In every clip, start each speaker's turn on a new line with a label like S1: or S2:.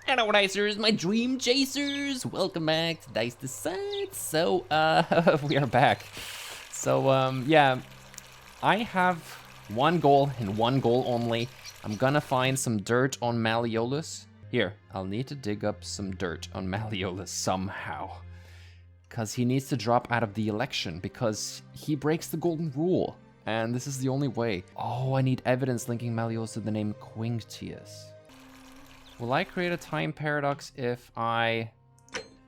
S1: Hello, Dicers, my dream chasers. Welcome back to Dice Decide. So, we are back. So, yeah, I have one goal and one goal only. I'm gonna find some dirt on Malleolus. Here, I'll need to dig up some dirt on Malleolus somehow. Because he needs to drop out of the election because he breaks the golden rule. And this is the only way. Oh, I need evidence linking Malleolus to the name Quinctius. Will I create a time paradox if I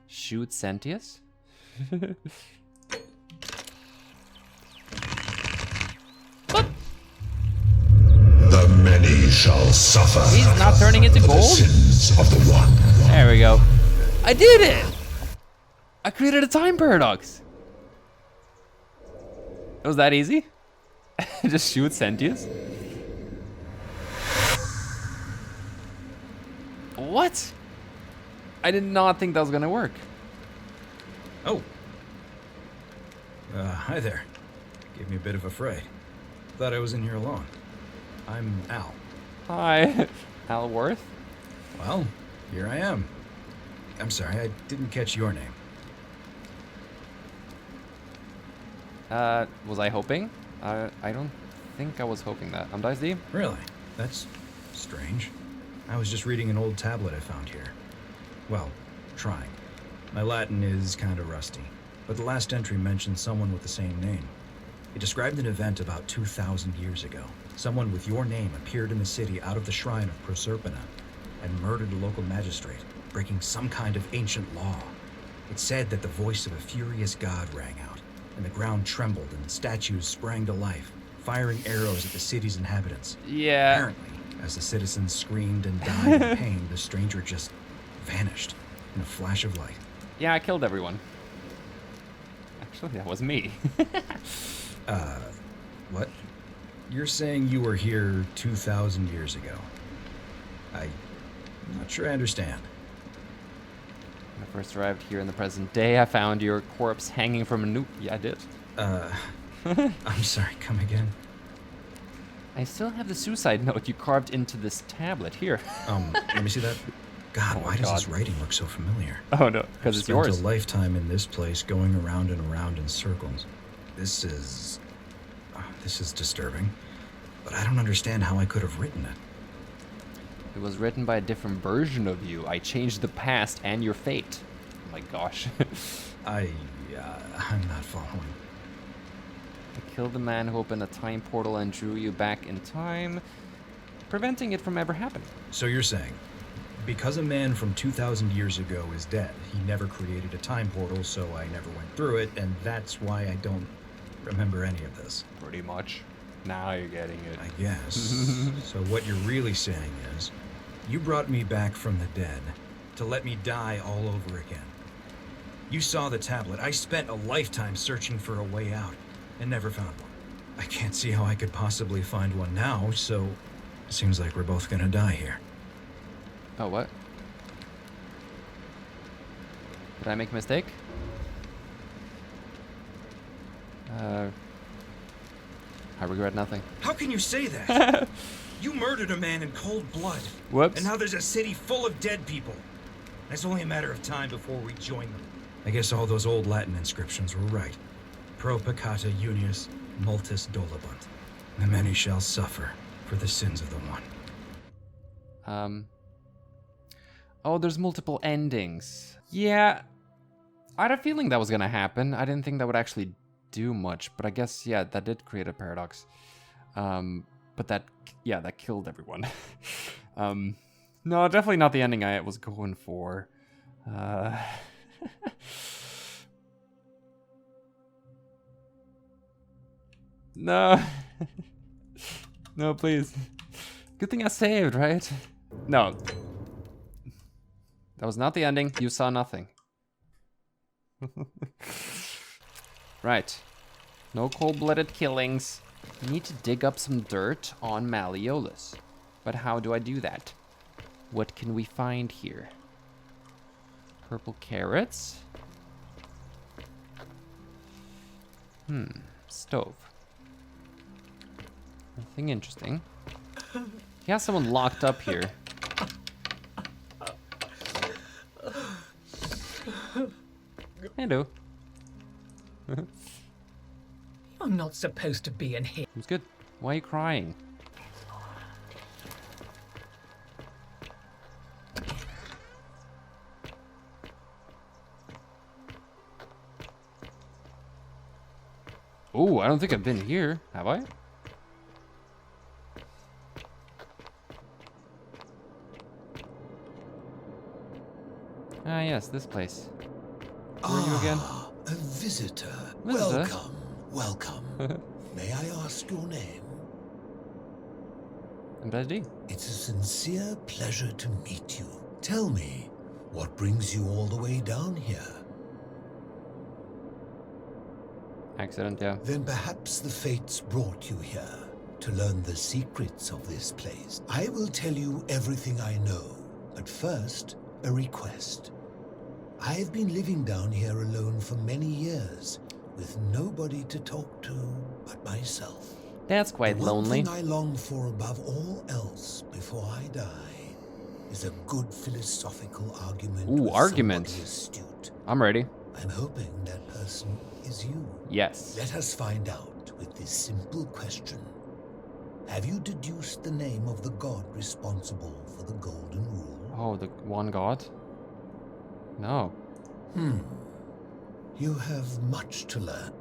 S1: shoot Sentius?
S2: The many shall suffer.
S1: He's not turning into gold?
S2: The sins of the one.
S1: There we go. I did it! I created a time paradox. It was that easy? Just shoot Sentius? What? I did not think that was gonna work.
S3: Oh. Hi there. Gave me a bit of a fright. Thought I was in here alone. I'm Al.
S1: Hi, Al Worth.
S3: Well, here I am. I'm sorry, I didn't catch your name.
S1: Was I hoping? I don't think I was hoping that. I'm Dice D.
S3: Really? That's strange. I was just reading an old tablet I found here. Well, trying. My Latin is kind of rusty, but the last entry mentioned someone with the same name. It described an event about 2,000 years ago. Someone with your name appeared in the city out of the shrine of Proserpina and murdered a local magistrate, breaking some kind of ancient law. It said that the voice of a furious god rang out, and the ground trembled and statues sprang to life, firing arrows at the city's inhabitants.
S1: Yeah.
S3: Apparently, as the citizens screamed and died in pain, the stranger just vanished in a flash of light.
S1: Yeah, I killed everyone. Actually, that was me.
S3: What? You're saying you were here 2,000 years ago? I'm not sure I understand.
S1: When I first arrived here in the present day, I found your corpse hanging from a nuke. Yeah, I did.
S3: I'm sorry, come again?
S1: I still have the suicide note you carved into this tablet. Here.
S3: Let me see that. God,
S1: Oh my
S3: why does
S1: God.
S3: this writing look so familiar?
S1: Oh no, because it's
S3: Spent
S1: yours.
S3: a lifetime in this place, going around and around in circles. This is disturbing. But I don't understand how I could have written it.
S1: It was written by a different version of you. I changed the past and your fate. Oh my gosh.
S3: I'm not following.
S1: I killed the man who opened a time portal and drew you back in time, preventing it from ever happening.
S3: So you're saying, because a man from 2,000 years ago is dead, he never created a time portal, so I never went through it, and that's why I don't remember any of this.
S1: Pretty much. Now you're getting it.
S3: I guess. So what you're really saying is, you brought me back from the dead to let me die all over again. You saw the tablet. I spent a lifetime searching for a way out and never found one. I can't see how I could possibly find one now, so it seems like we're both gonna die here.
S1: Oh, what? Did I make a mistake? I regret nothing.
S3: How can you say that? You murdered a man in cold blood.
S1: Whoops.
S3: And now there's a city full of dead people. It's only a matter of time before we join them. I guess all those old Latin inscriptions were right. Pro peccata unius, multis dolabunt. The many shall suffer for the sins of the one.
S1: Oh, there's multiple endings. Yeah. I had a feeling that was gonna happen. I didn't think that would actually do much, but I guess, yeah, that did create a paradox. But that killed everyone. No, definitely not the ending I was going for. No. No, please. Good thing I saved, right? No. That was not the ending. You saw nothing. Right. No cold-blooded killings. I need to dig up some dirt on Malleolus. But how do I do that? What can we find here? Purple carrots. Stove. Nothing interesting. He has someone locked up here. Hello.
S4: You're not supposed to be in here.
S1: It's good. Why are you crying? Oh, I don't think I've been here, have I? Ah, yes, this place. Who are you again?
S2: A visitor.
S1: Visitor?
S2: Welcome. May I ask your name?
S1: I'm Daddy.
S2: It's a sincere pleasure to meet you. Tell me, what brings you all the way down here?
S1: Accident, yeah.
S2: Then perhaps the fates brought you here to learn the secrets of this place. I will tell you everything I know, but first, a request. I've been living down here alone for many years, with nobody to talk to but myself.
S1: That's quite
S2: The
S1: lonely.
S2: one thing I long for above all else before I die is a good philosophical argument.
S1: Ooh,
S2: with
S1: argument.
S2: somebody astute.
S1: I'm ready.
S2: I'm hoping that person is you.
S1: Yes.
S2: Let us find out with this simple question. Have you deduced the name of the god responsible for the Golden Rule?
S1: Oh, the one god? No.
S2: You have much to learn.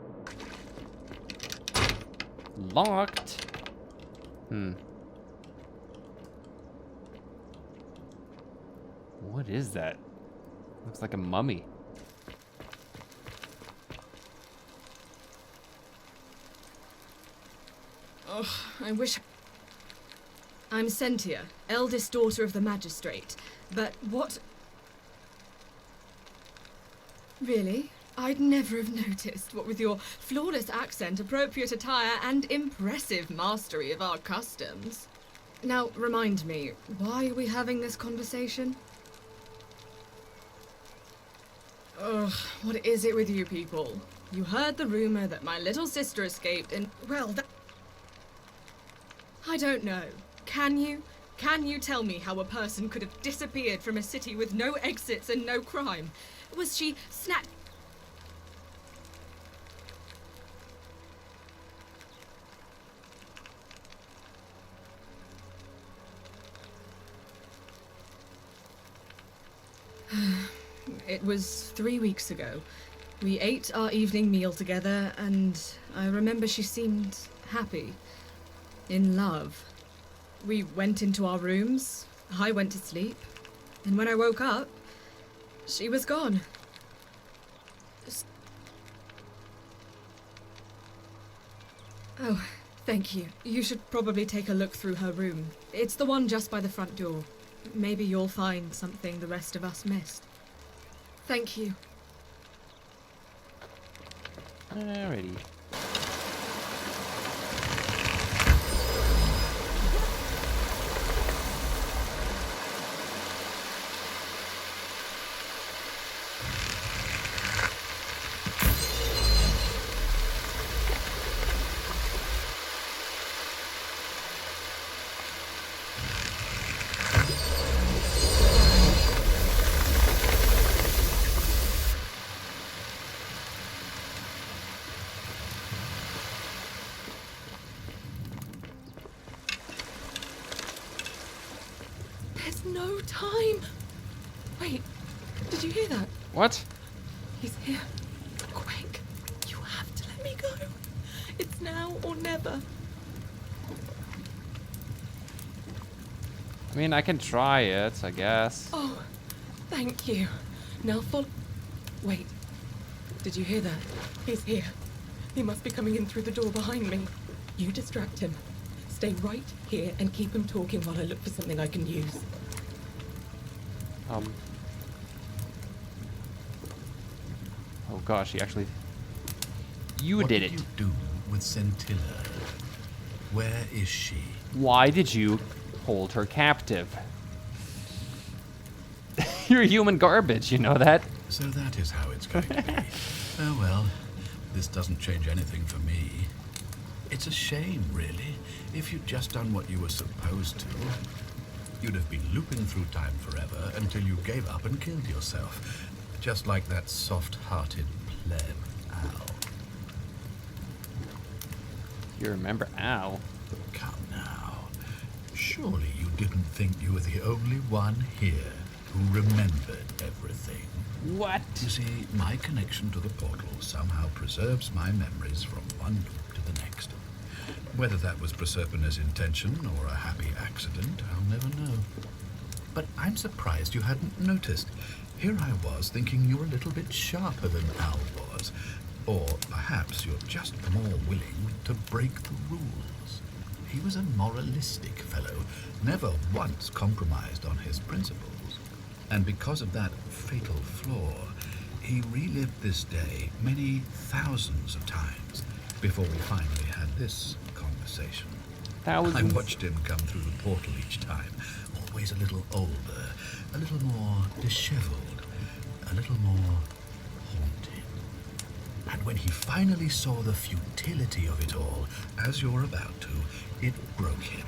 S1: Locked. What is that? Looks like a mummy.
S5: I wish... I'm Sentia, eldest daughter of the magistrate. But what... Really? I'd never have noticed, what with your flawless accent, appropriate attire, and impressive mastery of our customs. Now, remind me, why are we having this conversation? Ugh, what is it with you people? You heard the rumor that my little sister escaped and, well, that... I don't know. Can you? Can you tell me how a person could have disappeared from a city with no exits and no crime? Was she snatched? It was 3 weeks ago. We ate our evening meal together, and I remember she seemed happy. In love. We went into our rooms, I went to sleep, and when I woke up, she was gone. Oh, thank you. You should probably take a look through her room. It's the one just by the front door. Maybe you'll find something the rest of us missed. Thank you.
S1: Alrighty.
S5: There's no time. Wait, did you hear that?
S1: What?
S5: He's here. Quick, you have to let me go. It's now or never.
S1: I mean, I can try it, I guess.
S5: Oh, thank you. Now follow. Wait, did you hear that? He's here. He must be coming in through the door behind me. You distract him. Stay right here and keep him talking while I look for something I can use.
S1: Oh gosh, he actually... You
S6: What
S1: did
S6: did
S1: it.
S6: you do with Scintilla? Where is she?
S1: Why did you hold her captive? You're human garbage, you know that?
S6: So that is how it's going to be. Oh well, this doesn't change anything for me. It's a shame, really. If you'd just done what you were supposed to, you'd have been looping through time forever until you gave up and killed yourself. just like that soft-hearted pleb, Al.
S1: You remember Al?
S6: Come now. Surely you didn't think you were the only one here who remembered everything.
S1: What?
S6: You see, my connection to the portal somehow preserves my memories from one loop to the next. Whether that was Proserpina's intention or a happy accident, I'll never know. But I'm surprised you hadn't noticed. Here I was thinking you're a little bit sharper than Al was. Or perhaps you're just more willing to break the rules. He was a moralistic fellow, never once compromised on his principles. And because of that fatal flaw, he relived this day many thousands of times before we finally had this conversation. I
S1: Thousands?
S6: watched him come through the portal each time, always a little older, a little more disheveled, a little more haunted. And when he finally saw the futility of it all, as you're about to, it broke him.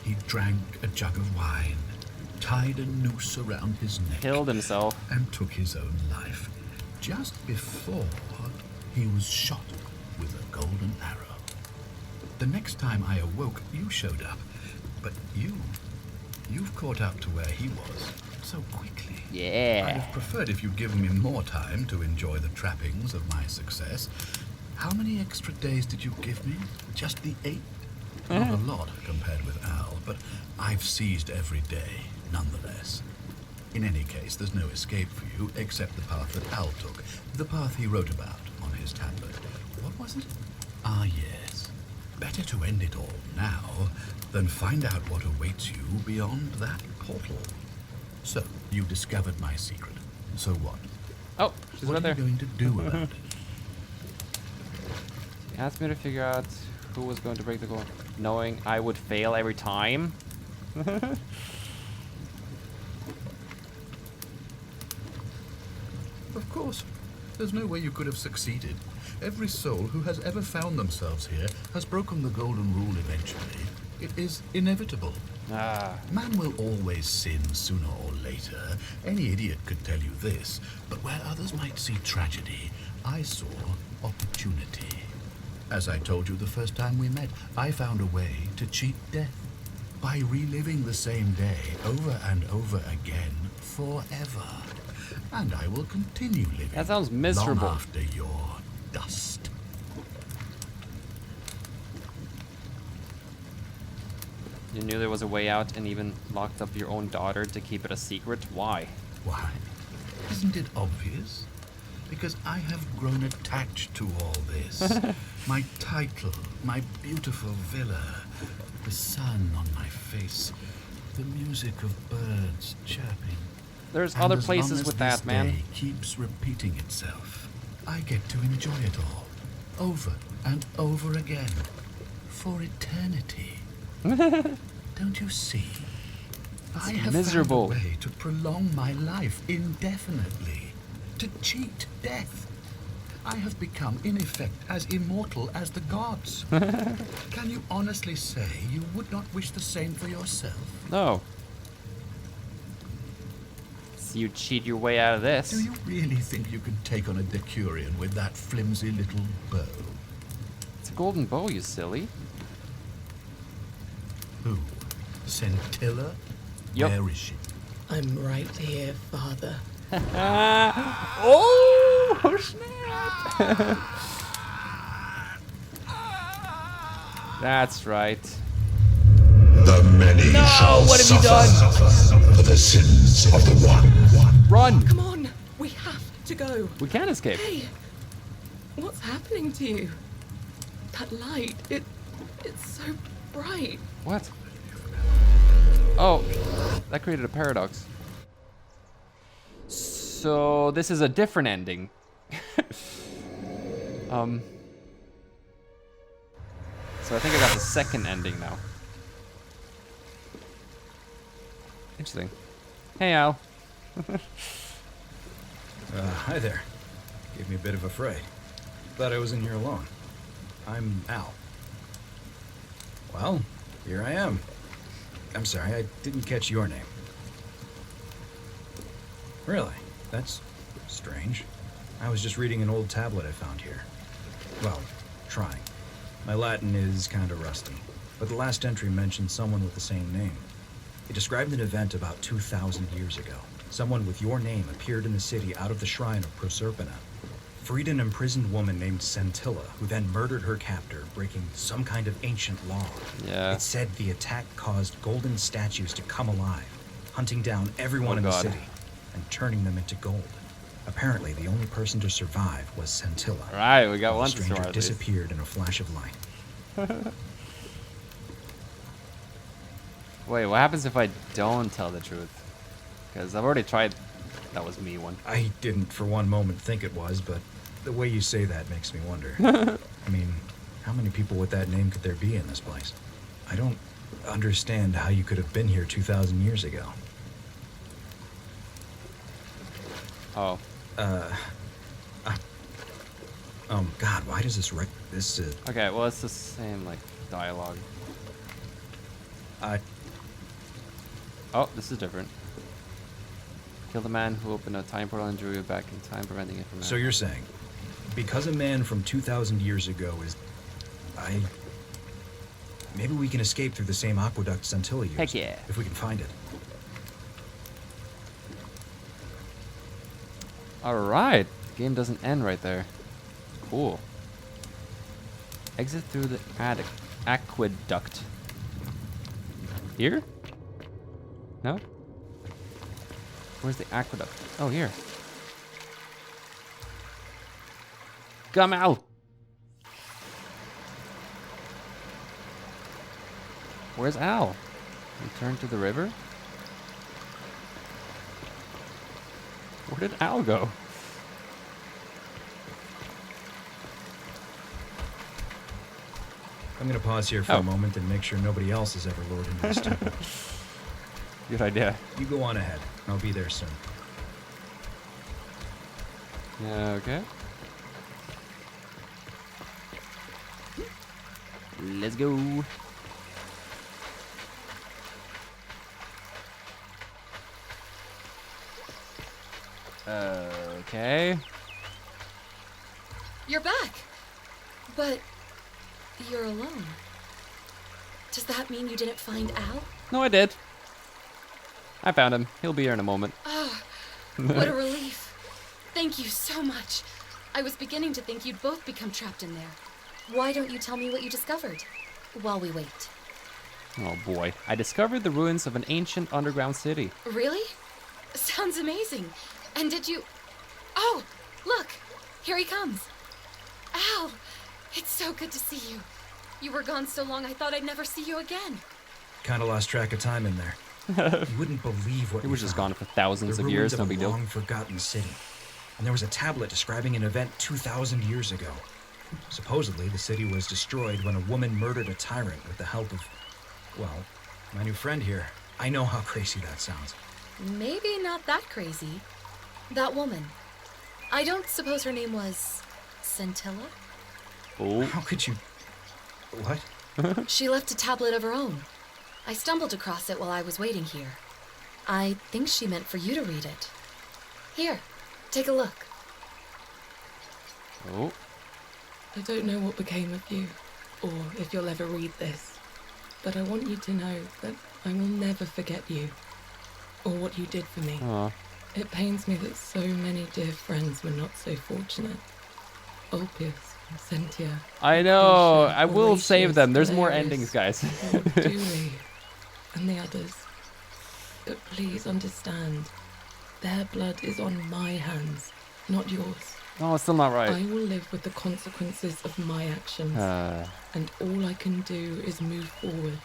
S6: He drank a jug of wine, tied a noose around his neck,
S1: Killed himself.
S6: and took his own life, just before he was shot with a golden arrow. The next time I awoke, you showed up, but you've caught up to where he was so quickly. I'd
S1: Yeah.
S6: have preferred if you'd given me more time to enjoy the trappings of my success. How many extra days did you give me? Just the 8? Not a lot compared with Al, but I've seized every day, nonetheless. In any case, there's no escape for you except the path that Al took, the path he wrote about on his tablet. What was it? Ah, yes. Better to end it all now than find out what awaits you beyond that portal. So, you discovered my secret. So what?
S1: Oh, she's
S6: What
S1: right
S6: are
S1: there.
S6: you going to do about it?
S1: He asked me to figure out who was going to break the goal, knowing I would fail every time.
S6: Of course. There's no way you could have succeeded. Every soul who has ever found themselves here has broken the golden rule eventually. It is inevitable.
S1: Ah,
S6: Man will always sin sooner or later. Any idiot could tell you this. But where others might see tragedy, I saw opportunity. As I told you the first time we met, I found a way to cheat death. By reliving the same day over and over again forever. And I will continue living.
S1: that sounds miserable.
S6: Long after your dust.
S1: You knew there was a way out and even locked up your own daughter to keep it a secret? Why?
S6: Why? Isn't it obvious? Because I have grown attached to all this. My title, my beautiful villa, the sun on my face, the music of birds chirping.
S1: There's
S6: And
S1: other
S6: as long
S1: places
S6: as
S1: with
S6: this
S1: that, man.
S6: day keeps repeating itself, I get to enjoy it all, over and over again, for eternity. Don't you see? I have
S1: miserable.
S6: found a way to prolong my life indefinitely, to cheat death. I have become, in effect, as immortal as the gods. Can you honestly say you would not wish the same for yourself?
S1: No. So you cheat your way out of this.
S6: Do you really think you can take on a Decurion with that flimsy little bow?
S1: It's a golden bow, you silly.
S6: Who? Scintilla?
S1: Yup.
S6: Where is she?
S4: I'm right here, Father.
S1: Oh, snap! That's right.
S2: The many shall
S1: what have you
S2: suffer for the sins of the one.
S1: Run!
S5: Come on, we have to go.
S1: We can't escape.
S5: Hey, what's happening to you? That light, it's so bright.
S1: What? Oh, that created a paradox. So this is a different ending. So I think I got the second ending now. Interesting. Hey, Al.
S3: Hi there. Gave me a bit of a fright. Thought I was in here alone. I'm Al. Well, here I am. I'm sorry, I didn't catch your name. Really? That's Strange. I was just reading an old tablet I found here. Well, trying. My Latin is kind of rusty, but the last entry mentioned someone with the same name. It described an event about 2,000 years ago. Someone with your name appeared in the city out of the shrine of Proserpina. Freed an imprisoned woman named Scintilla, who then murdered her captor, breaking some kind of ancient law.
S1: Yeah.
S3: It said the attack caused golden statues to come alive, hunting down everyone in the
S1: God.
S3: city and turning them into gold. Apparently, the only person to survive was Scintilla.
S1: All right, we got
S3: while
S1: one
S3: the
S1: to
S3: stranger
S1: survive at least.
S3: disappeared in a flash of light.
S1: Wait, what happens if I don't tell the truth? Because I've already tried. That was me one.
S3: I didn't for one moment think it was, but the way you say that makes me wonder. I mean, how many people with that name could there be in this place? I don't understand how you could have been here 2,000 years ago.
S1: Oh.
S3: God, why does this
S1: Okay, well, it's the same, like, dialogue. Oh, this is different. Kill the man who opened a time portal and drew you back in time, preventing it from
S3: So you're saying, because a man from 2,000 years ago is... Maybe we can escape through the same aqueduct Scintilla used.
S1: Heck yeah.
S3: If we can find it.
S1: Alright. The game doesn't end right there. Cool. Exit through the aqueduct. Here? No? Where's the aqueduct? Oh, here. Come out! Where's Al? Return to the river? Where did Al go?
S3: I'm gonna pause here for a moment and make sure nobody else has ever lured into this temple.
S1: Good idea.
S3: You go on ahead. I'll be there soon.
S1: Yeah, okay. Let's go. Okay.
S7: You're back. But you're alone. Does that mean you didn't find Al?
S1: No, I did. I found him. He'll be here in a moment.
S7: Oh, what a relief. Thank you so much. I was beginning to think you'd both become trapped in there. Why don't you tell me what you discovered while we wait?
S1: Oh boy. I discovered the ruins of an ancient underground city.
S7: Really? Sounds amazing. And did you... Oh, look. Here he comes. Al, it's so good to see you. You were gone so long I thought I'd never see you again.
S3: Kinda lost track of time in there. You wouldn't believe what
S1: He
S3: we
S1: was just
S3: found.
S1: gone for thousands
S3: The
S1: of
S3: ruins
S1: years,
S3: of
S1: no
S3: a
S1: big deal.
S3: long-forgotten city. And there was a tablet describing an event 2,000 years ago. Supposedly, the city was destroyed when a woman murdered a tyrant with the help of, well, my new friend here. I know how crazy that sounds.
S7: Maybe not that crazy. That woman. I don't suppose her name was... Scintilla?
S1: Oh.
S3: How could you... What?
S7: She left a tablet of her own. I stumbled across it while I was waiting here. I think she meant for you to read it. Here, take a look.
S1: Oh.
S4: I don't know what became of you, or if you'll ever read this, but I want you to know that I will never forget you, or what you did for me.
S1: Aw.
S4: It pains me that so many dear friends were not so fortunate. Ulpius, Sentia,
S1: I know.
S4: Alicia,
S1: I will
S4: Horatius,
S1: save them. There's more
S4: Galerius,
S1: endings, guys.
S4: Julie, and the others. But please understand, their blood is on my hands, not yours.
S1: Oh, it's still not
S4: I
S1: right.
S4: will live with the consequences of my actions, and all I can do is move forward,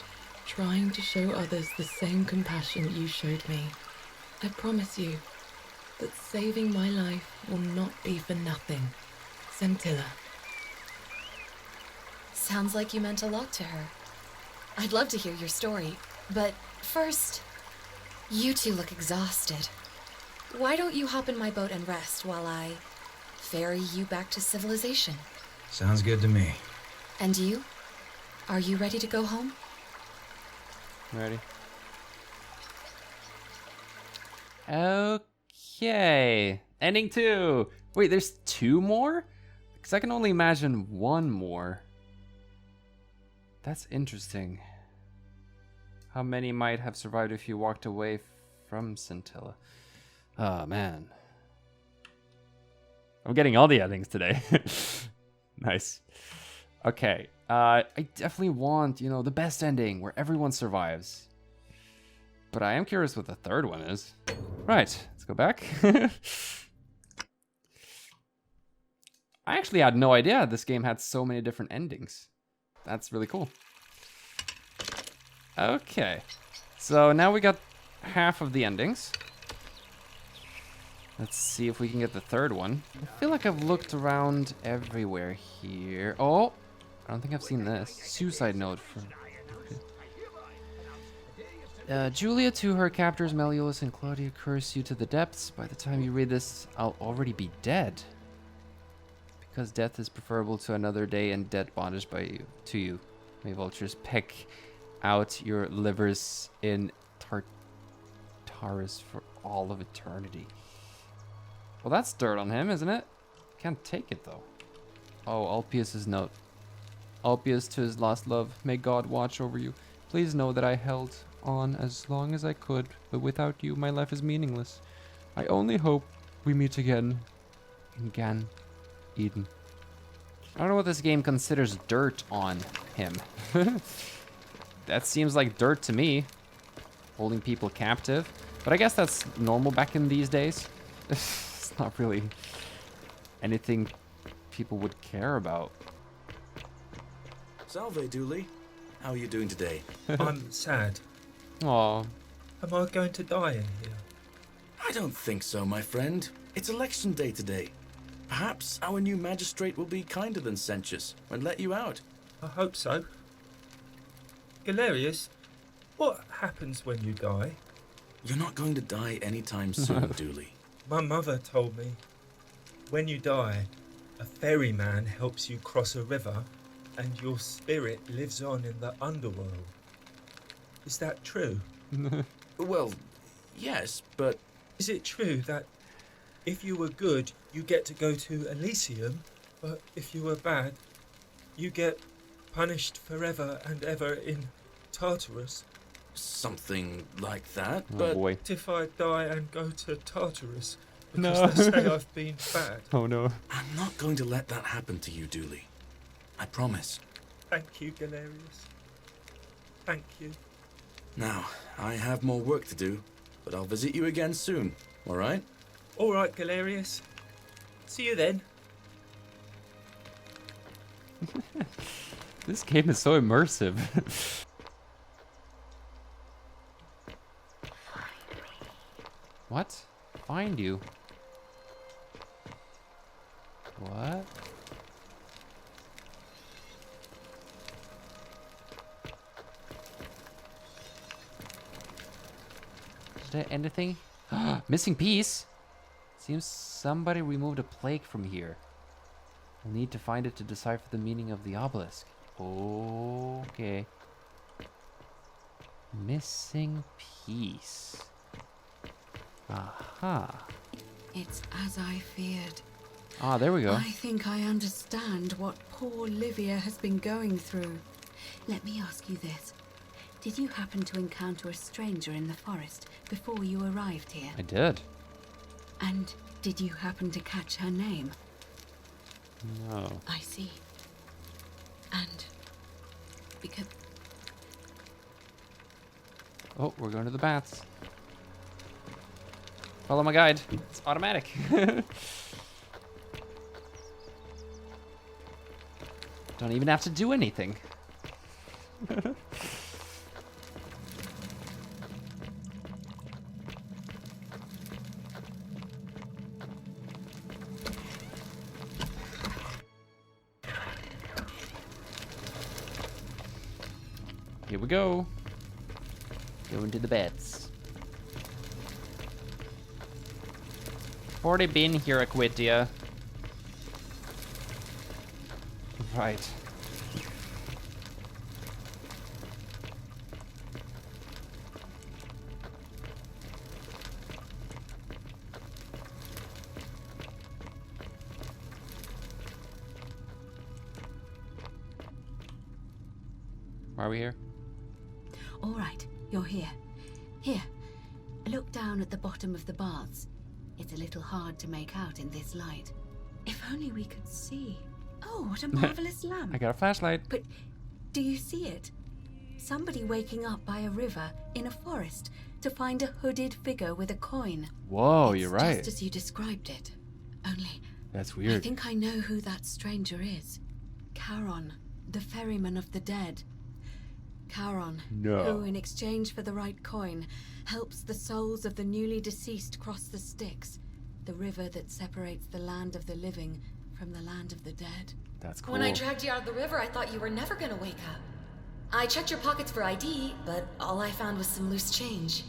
S4: trying to show others the same compassion you showed me. I promise you that saving my life will not be for nothing. Scintilla.
S7: Sounds like you meant a lot to her. I'd love to hear your story, but first, you two look exhausted. Why don't you hop in my boat and rest while I ferry you back to civilization?
S3: Sounds good to me.
S7: And you? Are you ready to go home?
S1: Ready? Okay. Ending 2. Wait, there's 2 more? Because I can only imagine 1 more. That's interesting. How many might have survived if you walked away from Scintilla? Oh, man. I'm getting all the endings today. Nice. Okay. I definitely want, you know, the best ending where everyone survives. But I am curious what the third one is. Right. Let's go back. I actually had no idea this game had so many different endings. That's really cool. Okay. So now we got half of the endings. Let's see if we can get the third one. I feel like I've looked around everywhere here. Oh, I don't think I've seen this. Suicide note from... Julia to her captors, Meliodas and Claudia curse you to the depths. By the time you read this, I'll already be dead. Because death is preferable to another day and dead bondage to you. May vultures peck out your livers in Tartarus for all of eternity. Well, that's dirt on him, isn't it? Can't take it, though. Oh, Ulpius's note. Ulpius to his lost love. May God watch over you. Please know that I held on as long as I could, but without you, my life is meaningless. I only hope we meet again in Gan Eden. I don't know what this game considers dirt on him. That seems like dirt to me. Holding people captive. But I guess that's normal back in these days. It's not really anything people would care about.
S8: Salve, Dooley. How are you doing today?
S9: I'm sad.
S1: Aw.
S9: Am I going to die in here?
S8: I don't think so, my friend. It's election day today. Perhaps our new magistrate will be kinder than Sentius and let you out.
S9: I hope so. Galerius, what happens when you die?
S8: You're not going to die anytime soon, Dooley.
S9: My mother told me, when you die, a ferryman helps you cross a river and your spirit lives on in the underworld. Is that true?
S8: Well, yes, but...
S9: Is it true that if you were good, you get to go to Elysium, but if you were bad, you get punished forever and ever in Tartarus?
S8: Something like that,
S1: Oh
S8: but...
S1: boy.
S9: What if I die and go to Tartarus?
S1: No.
S9: Because they say I've been bad.
S1: Oh no.
S8: I'm not going to let that happen to you, Dooley. I promise.
S9: Thank you, Galerius. Thank you.
S8: Now, I have more work to do, but I'll visit you again soon, all right?
S9: All right, Galerius. See you then.
S1: This game is so immersive. What? Find you? What? Is there anything? Missing piece? Seems somebody removed a plague from here. We'll need to find it to decipher the meaning of the obelisk. Okay. Missing piece. Aha.
S10: It's as I feared.
S1: Ah, there we go.
S10: I think I understand what poor Livia has been going through. Let me ask you this. Did you happen to encounter a stranger in the forest before you arrived here?
S1: I did.
S10: And did you happen to catch her name?
S1: No.
S10: I see. And because...
S1: Oh, we're going to the bats. Follow my guide. It's automatic. Don't even have to do anything. Here we go. Going to the beds. Already been here, Aquitia. Right. Are we here?
S10: All right, you're here. Here, look down at the bottom of the baths. It's a little hard to make out in this light. If only we could see. Oh, what a marvelous lamp.
S1: I got a flashlight.
S10: But do you see it? Somebody waking up by a river in a forest to find a hooded figure with a coin.
S1: Whoa,
S10: It's
S1: you're right.
S10: just as you described it. Only
S1: That's
S10: I
S1: weird.
S10: think I know who that stranger is. Charon, the ferryman of the dead. Charon,
S1: No.
S10: who in exchange for the right coin helps the souls of the newly deceased cross the Styx, the river that separates the land of the living from the land of the dead.
S1: That's cool.
S7: When I dragged you out of the river, I thought you were never gonna wake up. I checked your pockets for ID, but all I found was some loose change.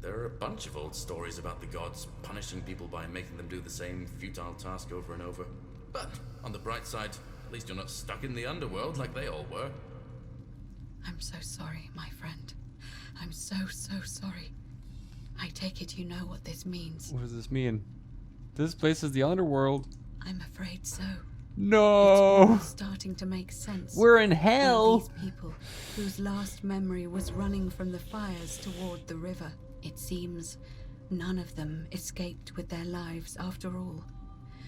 S8: There are a bunch of old stories about the gods punishing people by making them do the same futile task over and over. But on the bright side, at least you're not stuck in the underworld like they all were.
S10: I'm so sorry, my friend. I'm so sorry. I take it you know what this means.
S1: What does this mean? This place is the underworld.
S10: I'm afraid so.
S1: No.
S10: It's all starting to make sense.
S1: We're in
S10: All
S1: hell.
S10: these people whose last memory was running from the fires toward the river. It seems none of them escaped with their lives after all.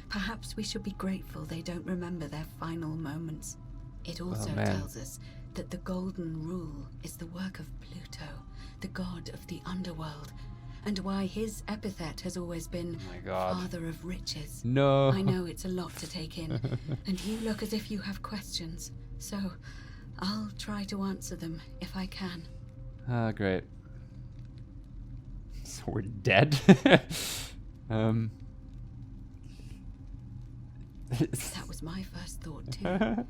S10: Perhaps we should be grateful they don't remember their final moments. It also
S1: man.
S10: tells us that the Golden Rule is the work of Pluto, the god of the underworld, and why his epithet has always been
S1: Oh my God.
S10: Father of Riches.
S1: No.
S10: I know it's a lot to take in, and you look as if you have questions, so I'll try to answer them if I can.
S1: Ah, great. So we're dead?
S10: That was my first thought, too.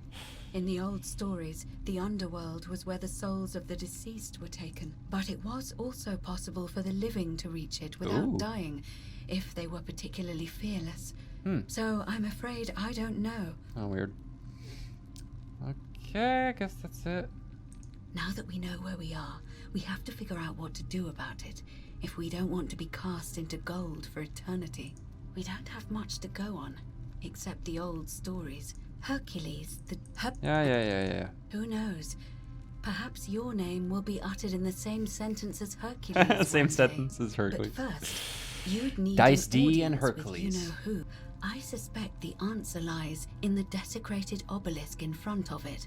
S10: In the old stories, the underworld was where the souls of the deceased were taken, but it was also possible for the living to reach it without
S1: Ooh.
S10: dying, if they were particularly fearless. So I'm afraid I don't know.
S1: Oh, weird. Okay, I guess that's it.
S10: Now that we know where we are, we have to figure out what to do about it, if we don't want to be cast into gold for eternity. We don't have much to go on, except the old stories. Hercules,
S1: Yeah.
S10: Who knows? Perhaps your name will be uttered in the same sentence as Hercules.
S1: Same
S10: one day.
S1: sentence as Hercules.
S10: But first, you'd need
S1: Dice
S10: an
S1: D and
S10: audience with
S1: Hercules.
S10: you know who. I suspect the answer lies in the desecrated obelisk in front of it.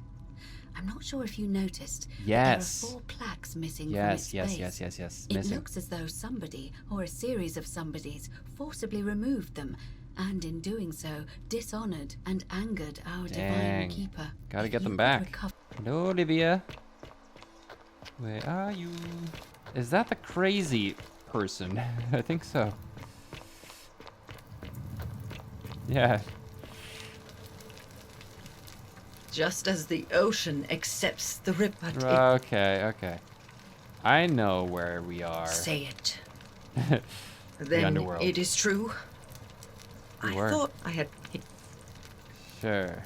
S10: I'm not sure if you noticed.
S1: Yes.
S10: But there are 4 plaques missing
S1: Yes,
S10: from its base.
S1: yes.
S10: It
S1: Missing.
S10: looks as though somebody, or a series of somebodies, forcibly removed them, and in doing so, dishonored and angered our
S1: Dang.
S10: divine keeper.
S1: Gotta
S10: If
S1: get
S10: you
S1: them
S10: could
S1: back.
S10: recover-
S1: Hello, Olivia. Where are you? Is that the crazy person? I think so. Yeah.
S11: Just as the ocean accepts the rip, but
S1: Okay. I know where we are.
S11: say it.
S1: The
S11: Then
S1: underworld.
S11: it is true.
S1: You
S11: I
S1: were.
S11: thought I had
S1: Sure.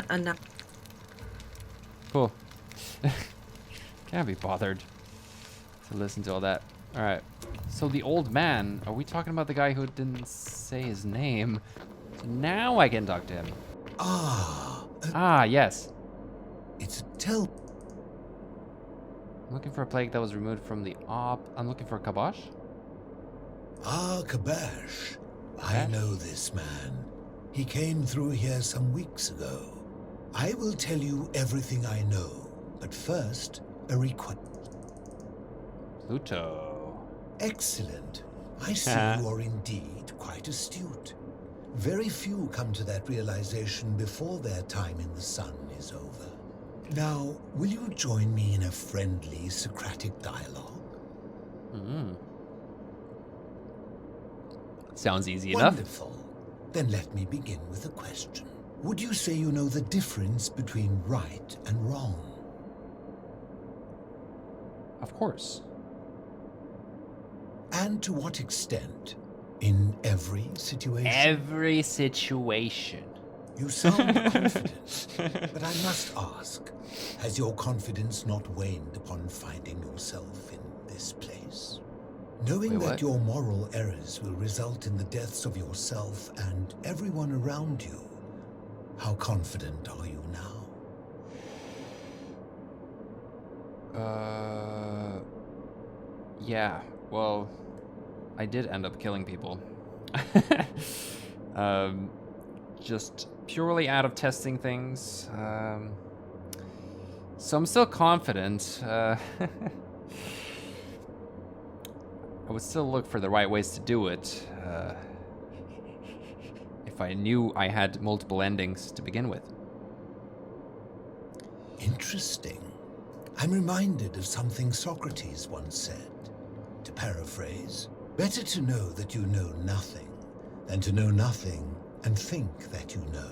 S11: enough.
S1: Cool. Can't be bothered to listen to all that. All right. So the old man, are we talking about the guy who didn't say his name? So now I can talk to him. Ah, yes.
S2: It's a tell.
S1: I'm looking for a plague that was removed from the op. I'm looking for a Kabosh.
S2: Ah, Kabash. I know this man. He came through here some weeks ago. I will tell you everything I know, but first, a request.
S1: Pluto.
S2: Excellent. I see you are indeed quite astute. Very few come to that realization before their time in the sun is over. Now, will you join me in a friendly Socratic dialogue?
S1: Sounds easy enough.
S2: Wonderful. Then let me begin with a question. Would you say you know the difference between right and wrong?
S1: Of course.
S2: And to what extent? In every situation?
S1: Every situation.
S2: You sound confident, but I must ask, has your confidence not waned upon finding yourself in this place? Knowing
S1: Wait,
S2: that
S1: what?
S2: your moral errors will result in the deaths of yourself and everyone around you, how confident are you now?
S1: Yeah, well, I did end up killing people. Just purely out of testing things. So I'm still confident. I would still look for the right ways to do it. If I knew I had multiple endings to begin with.
S2: Interesting. I'm reminded of something Socrates once said. To paraphrase, better to know that you know nothing than to know nothing and think that you know.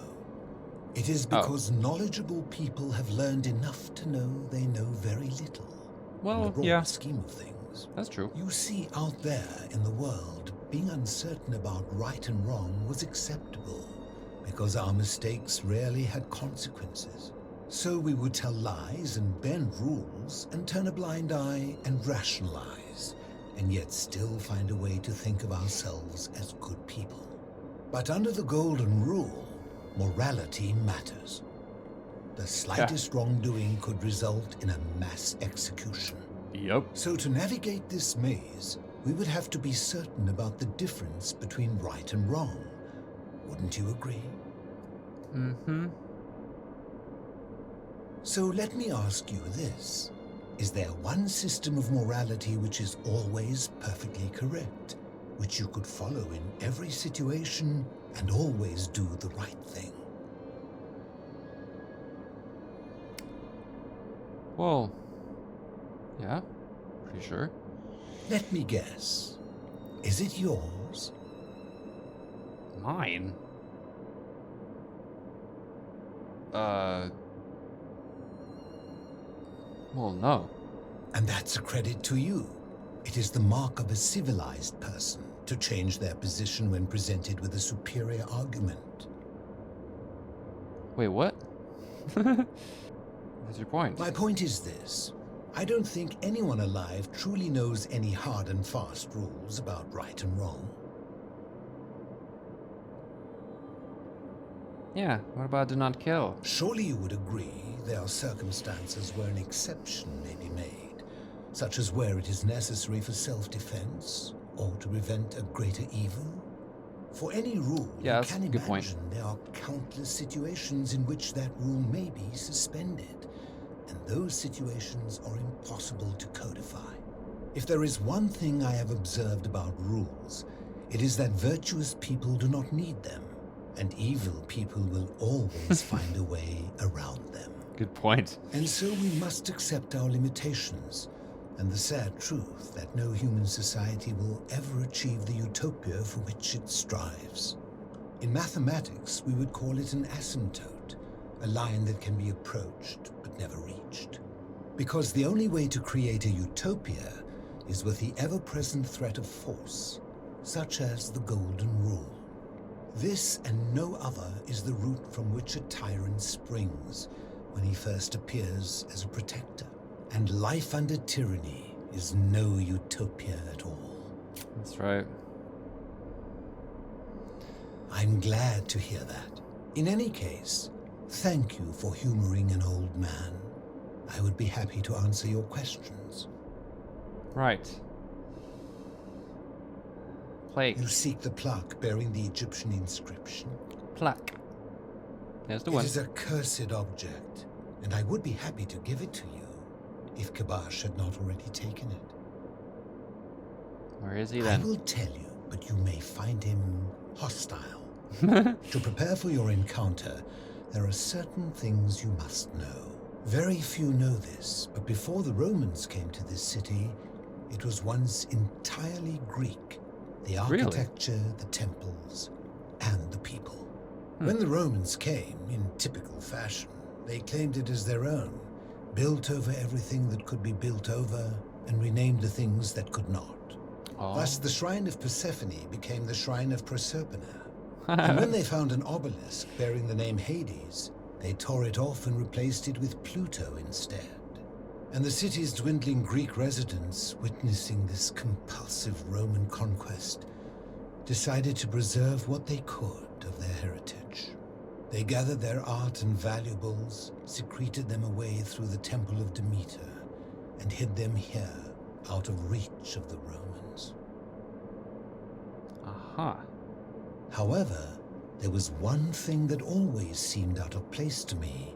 S2: It is because knowledgeable people have learned enough to know they know very little.
S1: Well,
S2: in the broad
S1: yeah.
S2: scheme of things.
S1: That's true.
S2: You see, out there in the world, being uncertain about right and wrong was acceptable because our mistakes rarely had consequences. So we would tell lies and bend rules and turn a blind eye and rationalize, and yet still find a way to think of ourselves as good people. But under the golden rule, morality matters. The slightest wrongdoing could result in a mass execution.
S1: Yep.
S2: So to navigate this maze, we would have to be certain about the difference between right and wrong. Wouldn't you agree?
S1: Mm-hmm.
S2: So let me ask you this. Is there one system of morality which is always perfectly correct, which you could follow in every situation and always do the right thing?
S1: Well, yeah, pretty sure.
S2: Let me guess. Is it yours?
S1: Mine? Well, no.
S2: And that's a credit to you. It is the mark of a civilized person to change their position when presented with a superior argument.
S1: Wait, what? What's your point?
S2: My point is this. I don't think anyone alive truly knows any hard and fast rules about right and wrong.
S1: Yeah, what about do not kill?
S2: Surely you would agree there are circumstances where an exception may be made, such as where it is necessary for self-defense or to prevent a greater evil. For any rule,
S1: Yeah,
S2: you
S1: that's
S2: can
S1: a good point.
S2: imagine there are countless situations in which that rule may be suspended, and those situations are impossible to codify. If there is one thing I have observed about rules, it is that virtuous people do not need them, and evil people will always find a way around them.
S1: Good point.
S2: And so we must accept our limitations, and the sad truth that no human society will ever achieve the utopia for which it strives. In mathematics, we would call it an asymptote, a line that can be approached but never reached. Because the only way to create a utopia is with the ever-present threat of force, such as the Golden Rule. This and no other is the root from which a tyrant springs when he first appears as a protector. And life under tyranny is no utopia at all.
S1: That's right.
S2: I'm glad to hear that. In any case, thank you for humoring an old man. I would be happy to answer your questions.
S1: Right. Plague.
S2: You seek the plaque bearing the Egyptian inscription.
S1: Plaque. There's the
S2: It
S1: one.
S2: is a cursed object, and I would be happy to give it to you if Kabash had not already taken it.
S1: Where is he
S2: I
S1: then?
S2: will tell you, but you may find him hostile. To prepare for your encounter, there are certain things you must know. Very few know this, but before the Romans came to this city, it was once entirely Greek. The architecture, the temples, and the people. When the Romans came, in typical fashion, they claimed it as their own, built over everything that could be built over, and renamed the things that could not. Thus, the Shrine of Persephone became the Shrine of Proserpina. And when they found an obelisk bearing the name Hades, they tore it off and replaced it with Pluto instead. And the city's dwindling Greek residents, witnessing this compulsive Roman conquest, decided to preserve what they could of their heritage. They gathered their art and valuables, secreted them away through the Temple of Demeter, and hid them here, out of reach of the Romans.
S1: Uh-huh.
S2: However, there was one thing that always seemed out of place to me,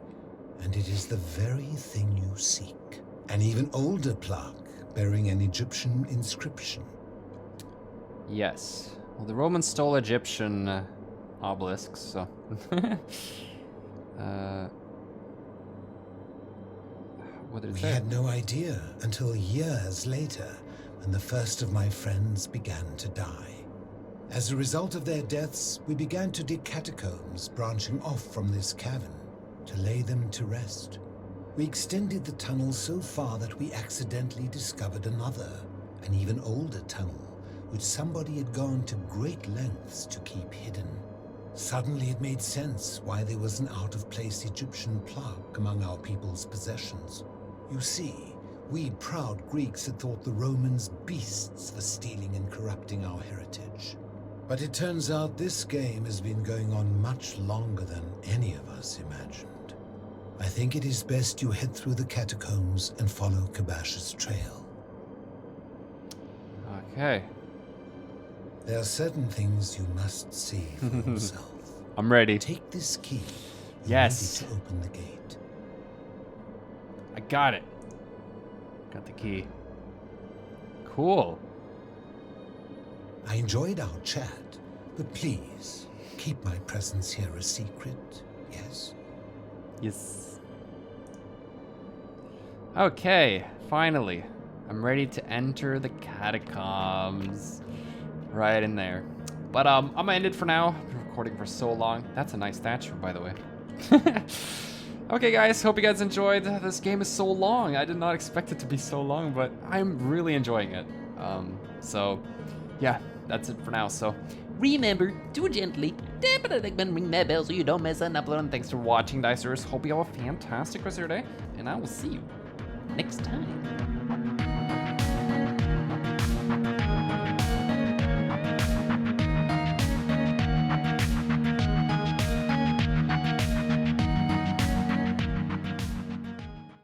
S2: and it is the very thing you seek. An even older plaque bearing an Egyptian inscription.
S1: Yes. Well, the Romans stole Egyptian obelisks, so... What did it
S2: We
S1: say?
S2: had no idea until years later, when the first of my friends began to die. As a result of their deaths, we began to dig catacombs branching off from this cavern to lay them to rest. We extended the tunnel so far that we accidentally discovered another, an even older tunnel, which somebody had gone to great lengths to keep hidden. Suddenly it made sense why there was an out-of-place Egyptian plaque among our people's possessions. You see, we proud Greeks had thought the Romans beasts for stealing and corrupting our heritage. But it turns out this game has been going on much longer than any of us imagined. I think it is best you head through the catacombs and follow Kabash's trail.
S1: Okay.
S2: There are certain things you must see for yourself.
S1: I'm ready.
S2: Take this key.
S1: Yes.
S2: Ready to open the gate.
S1: I got it. Got the key. Cool.
S2: I enjoyed our chat, but please, keep my presence here a secret, yes?
S1: Yes. Okay, finally. I'm ready to enter the catacombs. Right in there. But I'm gonna end it for now. I've been recording for so long. That's a nice statue, by the way. Okay, guys, hope you guys enjoyed. This game is so long. I did not expect it to be so long, but I'm really enjoying it. So, yeah, that's it for now. So, remember to gently tap it like button, ring that bell so you don't miss an upload. And thanks for watching, Dicers. Hope you have a fantastic rest of your day, and I will see you next time.